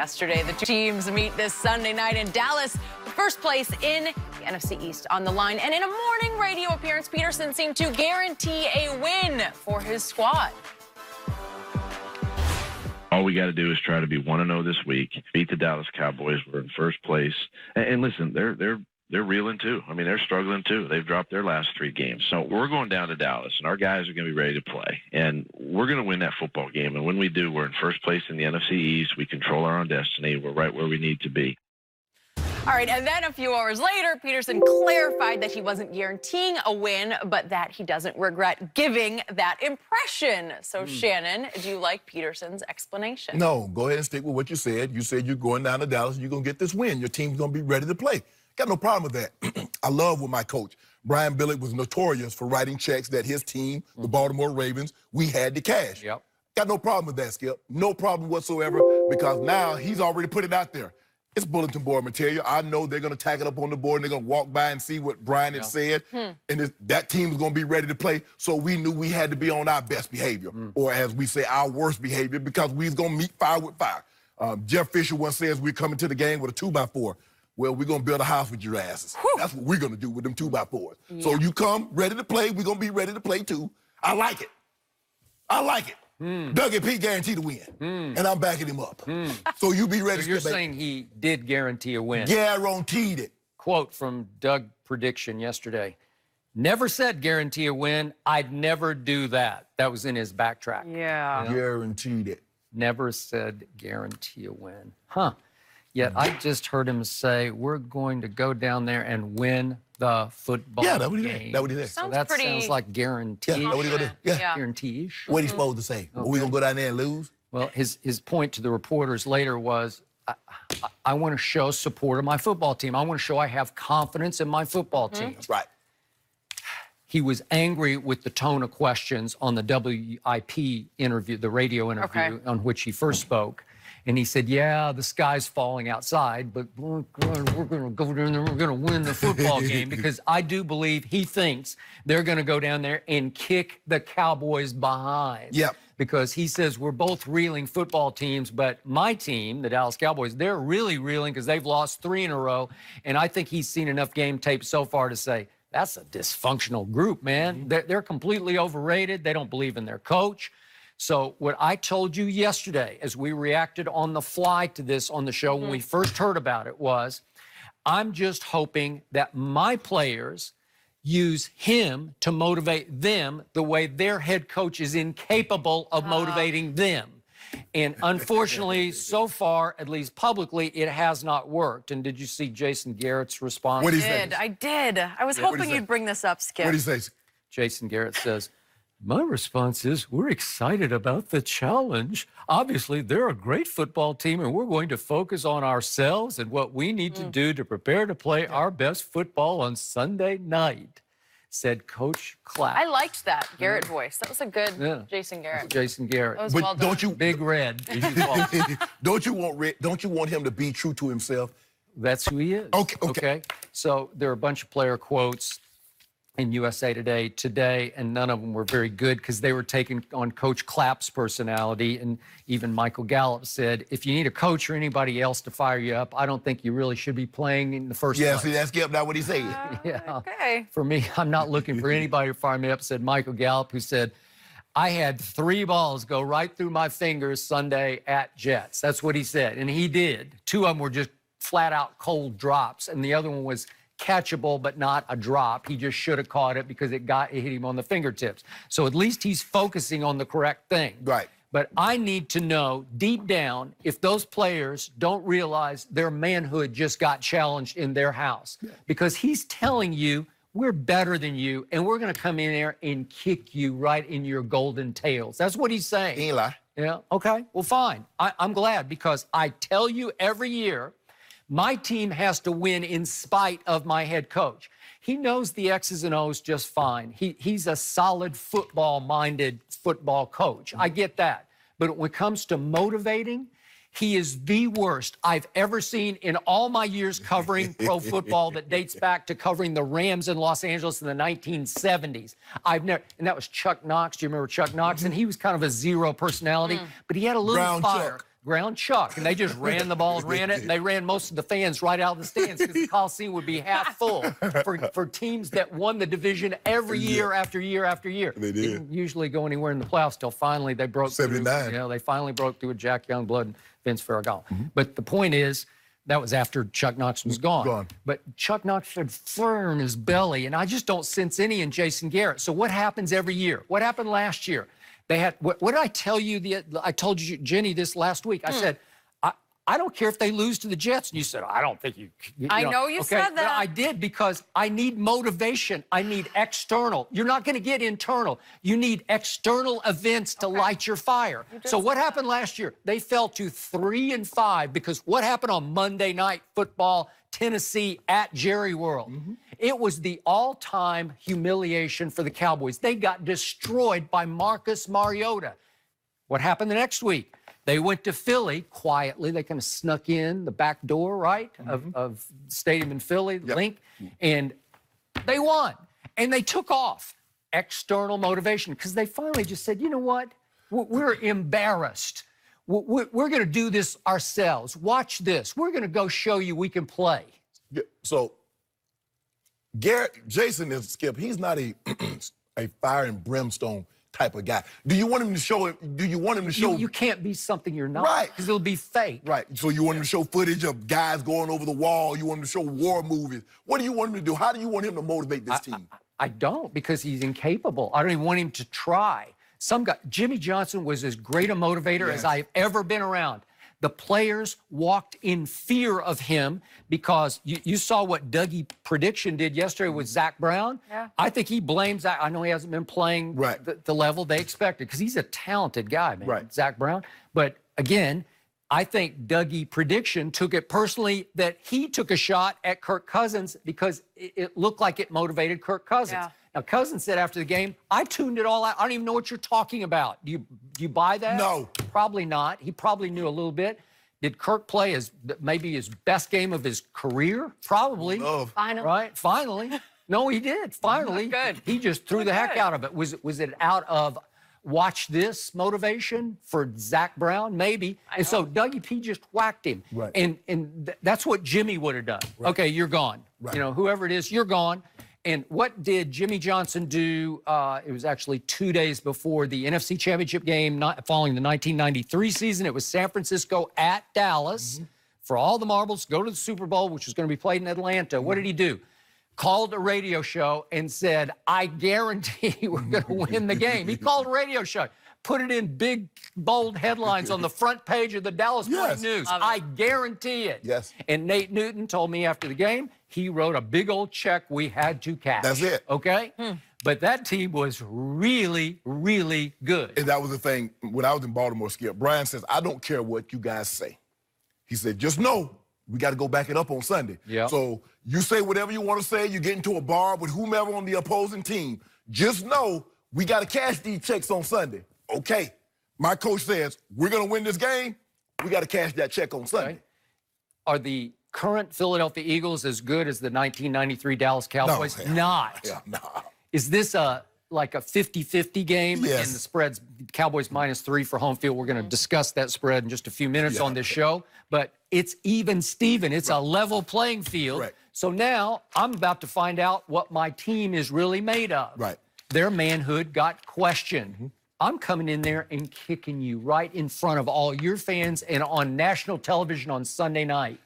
yesterday. The two teams meet this Sunday night in Dallas. First place in the NFC East on the line. And in a morning radio appearance, Pederson seemed to guarantee a win for his squad. All we got to do is try to be 1-0 this week, beat the Dallas Cowboys. We're in first place. And listen, they're reeling too. I mean, they're struggling too. They've dropped their last 3 games. So we're going down to Dallas, and our guys are going to be ready to play. And we're going to win that football game. And when we do, we're in first place in the NFC East. We control our own destiny. We're right where we need to be. All right, and then a few hours later, Pederson clarified that he wasn't guaranteeing a win, but that he doesn't regret giving that impression. So, Shannon, do you like Pederson's explanation? No, go ahead and stick with what you said. You said you're going down to Dallas and you're going to get this win. Your team's going to be ready to play. Got no problem with that. I love with my coach. Brian Billick was notorious for writing checks that his team, the Baltimore Ravens, we had to cash. Yep. Got no problem with that, Skip. No problem whatsoever, because now he's already put it out there. It's bulletin board material. I know they're going to tack it up on the board, and they're going to walk by and see what Brian had said, and that team is going to be ready to play. So we knew we had to be on our best behavior, or as we say, our worst behavior, because we was going to meet fire with fire. Jeff Fisher once says we're coming to the game with a 2x4. Well, we're going to build a house with your asses. That's what we're going to do with them 2x4s. Yeah. So you come ready to play. We're going to be ready to play, too. I like it. I like it. Doug and Pete guaranteed to win, and I'm backing him up. So you be ready. So you're saying he did guarantee a win? Guaranteed it. Quote from Doug prediction yesterday. Never said guarantee a win. I'd never do that. That was in his backtrack. Yeah. You know? Guaranteed it. Never said guarantee a win. Huh. Yet I just heard him say, we're going to go down there and win the football game. Yeah, that's what he did. That's what he did. So that sounds like guarantee. Yeah, that's what he gonna do. Yeah. Guarantee-ish. What he supposed to say? Okay. Are we going to go down there and lose? Well, his point to the reporters later was, I want to show support of my football team. I want to show I have confidence in my football team. That's right. He was angry with the tone of questions on the WIP interview, the radio interview on which he first spoke. And he said, yeah, the sky's falling outside, but we're going to go down there and we're going to win the football game, because I do believe he thinks they're going to go down there and kick the Cowboys behind. Yep. Because he says we're both reeling football teams, but my team, the Dallas Cowboys, they're really reeling because they've lost 3 in a row. And I think he's seen enough game tape so far to say, that's a dysfunctional group, man. They're completely overrated. They don't believe in their coach. So what I told you yesterday as we reacted on the fly to this on the show when we first heard about it was, I'm just hoping that my players use him to motivate them the way their head coach is incapable of motivating them. And unfortunately, so far, at least publicly, it has not worked. And did you see Jason Garrett's response? What did he say? I did. I was hoping you'd bring this up, Skip. What did he say? Jason Garrett says, my response is, we're excited about the challenge. Obviously, they're a great football team, and we're going to focus on ourselves and what we need to do to prepare to play our best football on Sunday night, said Coach Clapp. I liked that Garrett voice. That was a good Jason Garrett. Jason Garrett. That was But well done. don't you, Big Red. don't you want him to be true to himself? That's who he is. Okay. So there are a bunch of player quotes in USA Today, and none of them were very good because they were taken on Coach Clapp's personality. And even Michael Gallup said, if you need a coach or anybody else to fire you up, I don't think you really should be playing in the first place. Yeah, see, that's Skip, not what he said. Okay. For me, I'm not looking for anybody to fire me up, said Michael Gallup, who said, I had 3 balls go right through my fingers Sunday at Jets. That's what he said, and he did. 2 of them were just flat-out cold drops, and the other one was catchable but not a drop. He just should have caught it because it hit him on the fingertips. So at least he's focusing on the correct thing. Right. But I need to know deep down if those players don't realize their manhood just got challenged in their house. Because he's telling you, we're better than you, and we're going to come in there and kick you right in your golden tails. That's what he's saying. He ain't lie. Yeah, okay, well, fine. I'm glad, because I tell you every year, my team has to win in spite of my head coach. He knows the X's and O's just fine. He's a solid football-minded football coach. I get that. But when it comes to motivating, he is the worst I've ever seen in all my years covering pro football that dates back to covering the Rams in Los Angeles in the 1970s. And that was Chuck Knox. Do you remember Chuck Knox? And he was kind of a zero personality, but he had a little Brown fire. Chuck. ground, Chuck, and they just ran the ball and ran it, and they ran most of the fans right out of the stands because the Coliseum would be half full for teams that won the division every year after year after year. They did. Didn't usually go anywhere in the playoffs till finally they broke 79. through. You know, they finally broke through with Jack Youngblood and Vince Ferragamo. But the point is, that was after Chuck Knox was gone. But Chuck Knox had fur in his belly, and I just don't sense any in Jason Garrett. So what happens every year? What happened last year? They had, what did I tell you? I told you, Jenny, this last week. I said, I don't care if they lose to the Jets. And you said, I don't think you I know you said that. Well, I did because I need motivation. I need external. You're not going to get internal. You need external events to light your fire. So what happened last year? They fell to 3-5 because what happened on Monday Night Football, Tennessee at Jerry World? It was the all-time humiliation for the Cowboys. They got destroyed by Marcus Mariota. What happened the next week? They went to Philly quietly. They kind of snuck in the back door, right, of stadium in Philly, Link, and they won. And they took off. External motivation, because they finally just said, you know what? We're embarrassed. We're going to do this ourselves. Watch this. We're going to go show you we can play. So, Jason is, Skip, he's not a fire and brimstone type of guy. Do you want him to show it? Do you want him to show? You can't be something you're not. Right. Because it'll be fake. Right. So you want him to show footage of guys going over the wall. You want him to show war movies. What do you want him to do? How do you want him to motivate this team? I don't, because he's incapable. I don't even want him to try. Some guy, Jimmy Johnson was as great a motivator as I've ever been around. The players walked in fear of him because you saw what Dougie Prediction did yesterday with Zach Brown. Yeah. I think he blames Zach. I know he hasn't been playing the level they expected because he's a talented guy, man, Zach Brown. But again, I think Dougie Prediction took it personally that he took a shot at Kirk Cousins because it looked like it motivated Kirk Cousins. Yeah. Now, Cousins said after the game, I tuned it all out. I don't even know what you're talking about. Do you buy that? No. Probably not. He probably knew a little bit. Did Kirk play maybe his best game of his career? Probably. Finally. Right? Finally. No, he did. Finally. Good. He just threw the heck out of it. Was it out of watch this motivation for Zach Brown? Maybe. And so Dougie P just whacked him. Right. And that's what Jimmy would have done. Right. Okay, you're gone. Right. You know, whoever it is, you're gone. And what did Jimmy Johnson do? It was actually 2 days before the NFC Championship game, following the 1993 season. It was San Francisco at Dallas. For all the marbles, go to the Super Bowl, which was going to be played in Atlanta. What did he do? Called a radio show and said, I guarantee we're going to win the game. He called a radio show. Put it in big, bold headlines on the front page of the Dallas Morning News. I guarantee it. Yes. And Nate Newton told me after the game, he wrote a big old check we had to cash. That's it. Okay? But that team was really, really good. And that was the thing. When I was in Baltimore, Skip, Brian says, I don't care what you guys say. He said, just know we got to go back it up on Sunday. So you say whatever you want to say. You get into a bar with whomever on the opposing team. Just know we got to cash these checks on Sunday. Okay. My coach says, we're going to win this game. We got to cash that check on Sunday. Okay. Are the current Philadelphia Eagles as good as the 1993 Dallas Cowboys? No, Not. No. Is this like a 50-50 game? Yes. And the spread's Cowboys -3 for home field. We're going to discuss that spread in just a few minutes on this show. But it's even Steven. It's a level playing field. So now I'm about to find out what my team is really made of. Their manhood got questioned. I'm coming in there and kicking you right in front of all your fans and on national television on Sunday night.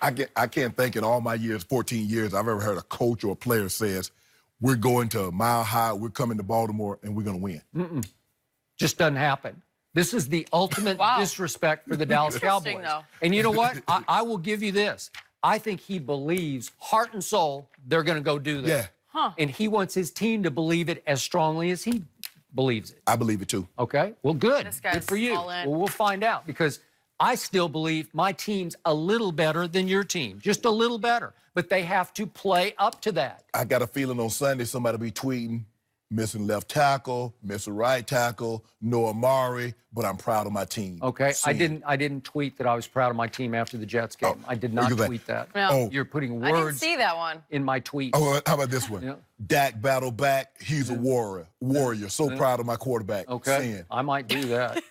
I can't think in all my years, 14 years, I've ever heard a coach or a player says, we're going to Mile High, we're coming to Baltimore, and we're going to win. Just doesn't happen. This is the ultimate disrespect for the Dallas Cowboys. Though. And you know what? I will give you this. I think he believes, heart and soul, they're going to go do this. And he wants his team to believe it as strongly as he believes it. I believe it too. Okay, well, good. This guy's good for you. all in. Well, we'll find out because I still believe my team's a little better than your team, just a little better. But they have to play up to that. I got a feeling on Sunday somebody will be tweeting, missing left tackle, missing right tackle, no Amari, but I'm proud of my team. Okay, I didn't tweet that I was proud of my team after the Jets game. I did not tweet that. No. You're putting words I didn't see that one. in my tweet. Oh, how about this one? Dak battle back. He's a warrior. So proud of my quarterback. Okay, I might do that.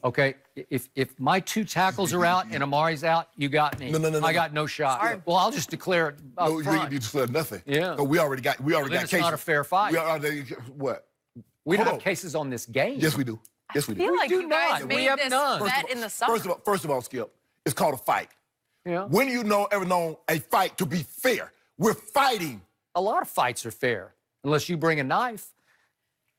Okay, if my 2 tackles are out and Amari's out, you got me. No. I got no shot. Sorry. Well, I'll just declare it up No, front. you declared nothing. Yeah. So we already got then cases. it's not a fair fight. We already, what? We don't Hold have on. cases on this game. Yes, we do. Yes, we I feel do. like do you guys not. We made have this none. bet in the summer. First of all, Skip, it's called a fight. Yeah. When you ever known a fight to be fair? We're fighting. A lot of fights are fair, unless you bring a knife.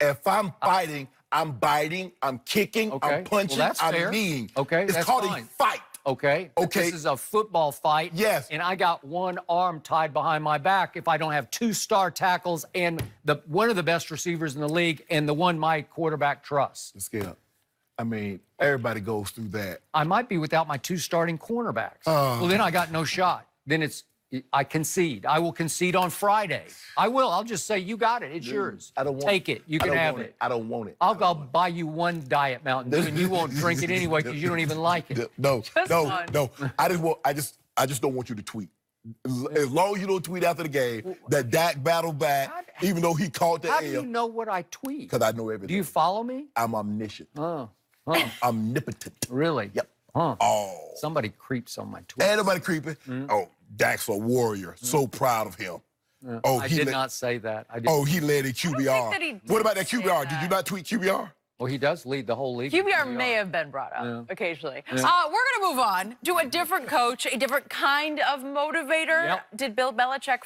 If I'm fighting, I'm biting, I'm kicking, Okay. I'm punching, Well, that's I'm fair. kneeing. Okay, It's that's called fine. a fight. Okay. But Okay. This is a football fight. Yes. And I got one arm tied behind my back if I don't have 2 star tackles and one of the best receivers in the league and the one my quarterback trusts. Skip, I mean, everybody goes through that. I might be without my 2 starting cornerbacks. Well, then I got no shot. Then I concede. I will concede on Friday. I will. I'll just say, you got it. It's yours. I don't want Take it. You I can don't have want it. I don't want it. I'll buy you 1 Diet Mountain Dew, and you won't drink it anyway because you don't even like it. No, one. no. I just don't want you to tweet. As long as you don't tweet after the game that Dak battled back, even though he caught the How do you L, know what I tweet? because I know everything. Do you follow me? I'm omniscient. Oh, Omnipotent. really? Yep. Huh. Oh. Somebody creeps on my tweet. Ain't nobody creeping. Oh, Dak's a warrior. So proud of him. Oh, I did not say that. I did. Oh, he led in QBR. that he did What about that say QBR? Did that. you not tweet QBR? Well, he does lead the whole league. QBR may have been brought up Yeah. occasionally. We're going to move on to a different coach, a different kind of motivator. Yep. Did Bill Belichick